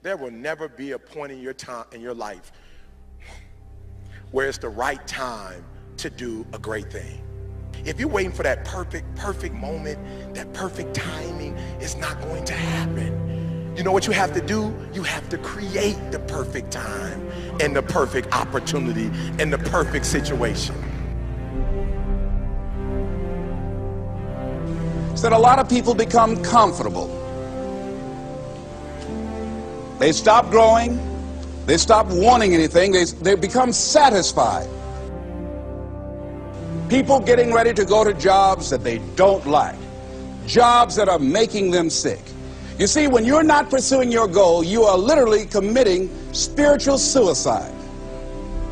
There will never be a point in your time in your life where it's the right time to do a great thing. If you're waiting for that perfect moment, that perfect timing, it's not going to happen. You know what you have to do? You have to create the perfect time and the perfect opportunity and the perfect situation. So that a lot of people become comfortable. They stop growing. They stop wanting anything. They become satisfied. People getting ready to go to jobs that they don't like, jobs that are making them sick. You see, when you're not pursuing your goal, you are literally committing spiritual suicide.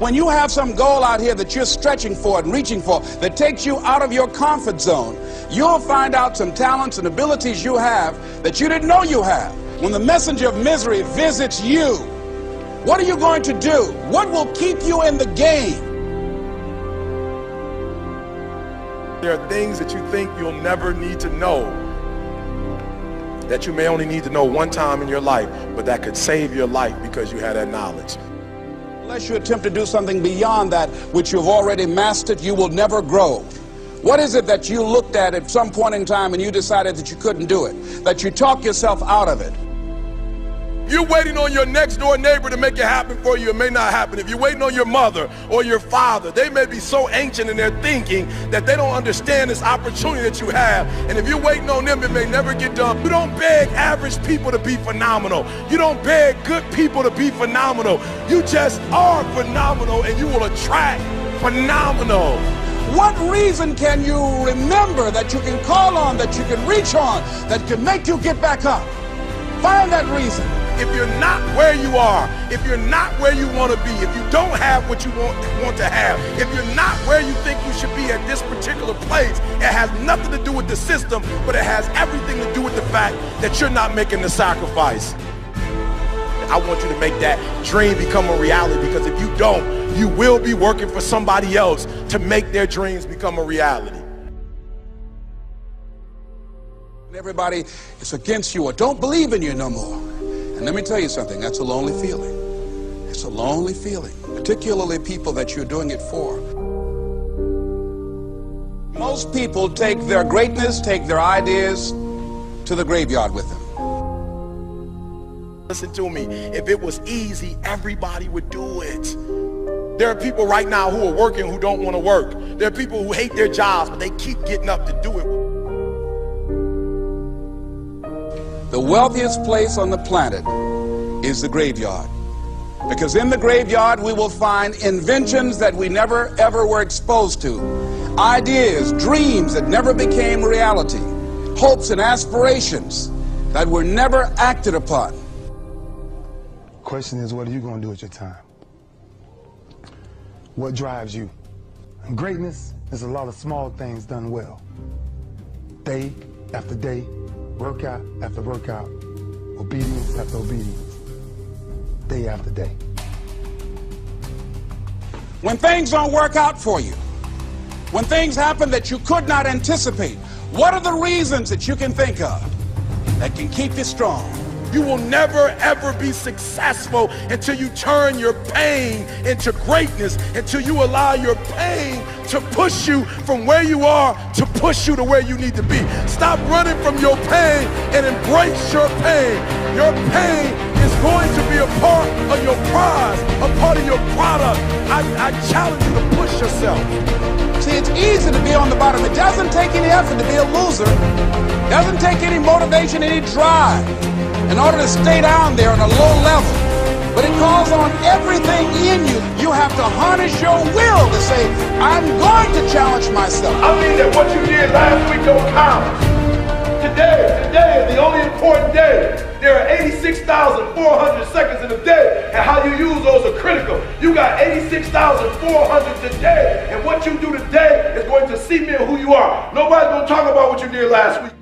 When you have some goal out here that you're stretching for and reaching for that takes you out of your comfort zone, you'll find out some talents and abilities you have that you didn't know you have. When the messenger of misery visits you, what are you going to do? What will keep you in the game? There are things that you think you'll never need to know, that you may only need to know one time in your life, but that could save your life because you had that knowledge. Unless you attempt to do something beyond that which you've already mastered, you will never grow. What is it that you looked at some point in time and you decided that you couldn't do it, that you talked yourself out of it? You're waiting on your next door neighbor to make it happen for you. It may not happen. If you're waiting on your mother or your father, they may be so ancient in their thinking that they don't understand this opportunity that you have. And if you're waiting on them, it may never get done. You don't beg average people to be phenomenal. You don't beg good people to be phenomenal. You just are phenomenal, and you will attract phenomenal. What reason can you remember that you can call on, that you can reach on, that can make you get back up? Find that reason. If you're not where you are, if you're not where you want to be, if you don't have what you want to have, if you're not where you think you should be at this particular place, it has nothing to do with the system, but it has everything to do with the fact that you're not making the sacrifice. I want you to make that dream become a reality, because if you don't, you will be working for somebody else to make their dreams become a reality. Everybody is against you or don't believe in you no more. And let me tell you something, that's a lonely feeling. It's a lonely feeling, particularly people that you're doing it for. Most people take their greatness, take their ideas to the graveyard with them. Listen to me, if it was easy, everybody would do it. There are people right now who are working who don't want to work. There are people who hate their jobs, but they keep getting up to do it. The wealthiest place on the planet is the graveyard. Because in the graveyard we will find inventions that we never ever were exposed to. Ideas, dreams that never became reality. Hopes and aspirations that were never acted upon. Question is, what are you going to do with your time? What drives you? And greatness is a lot of small things done well. Day after day, workout after workout, obedience after obedience, day after day. When things don't work out for you, when things happen that you could not anticipate, what are the reasons that you can think of that can keep you strong? You will never ever be successful until you turn your pain into greatness, until you allow your pain to push you from where you are to push you to where you need to be. Stop running from your pain and embrace your pain. Your pain is going to be a part of your prize, a part of your product. I challenge you to push yourself. See, it's easy to be on the bottom. It doesn't take any effort to be a loser. It doesn't take any motivation, any drive in order to stay down there on a low level. But it calls on everything in you. You have to harness your will to say, I'm going to challenge myself. I mean that what you did last week don't count. Today is the only important day. There are 86,400 seconds in a day, and how you use those are critical. You got 86,400 today, and what you do today is going to cement who you are. Nobody's going to talk about what you did last week.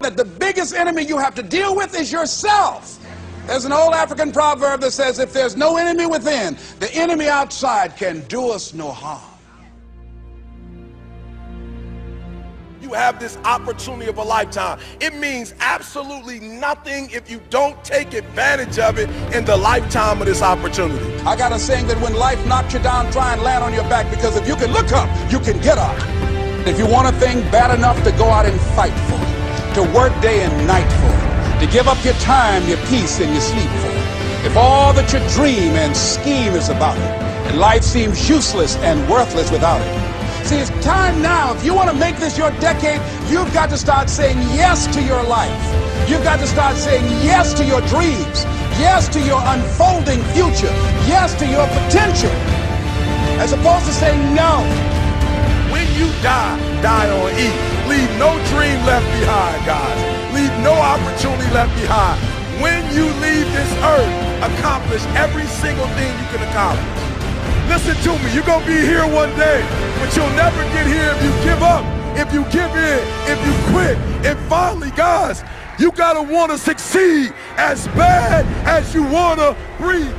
That the biggest enemy you have to deal with is yourself. There's an old African proverb that says, if there's no enemy within, the enemy outside can do us no harm. You you have this opportunity of a lifetime. It means absolutely nothing if you don't take advantage of it in the lifetime of this opportunity. I got a saying that when life knocks you down, try and land on your back, because if you can look up, you can get up. If you want a thing bad enough to go out and fight for it, to work day and night for it, to give up your time, your peace, and your sleep for it, if all that you dream and scheme is about it, and life seems useless and worthless without it. See, it's time now. If you want to make this your decade, you've got to start saying yes to your life. You've got to start saying yes to your dreams, yes to your unfolding future, yes to your potential, as opposed to saying no. When you die, die on E. Leave no dream left behind, guys. Leave no opportunity left behind. When you leave this earth, accomplish every single thing you can accomplish. Listen to me, you're gonna be here one day, but you'll never get here if you give up, if you give in, if you quit. And finally, guys, you gotta wanna succeed as bad as you wanna breathe.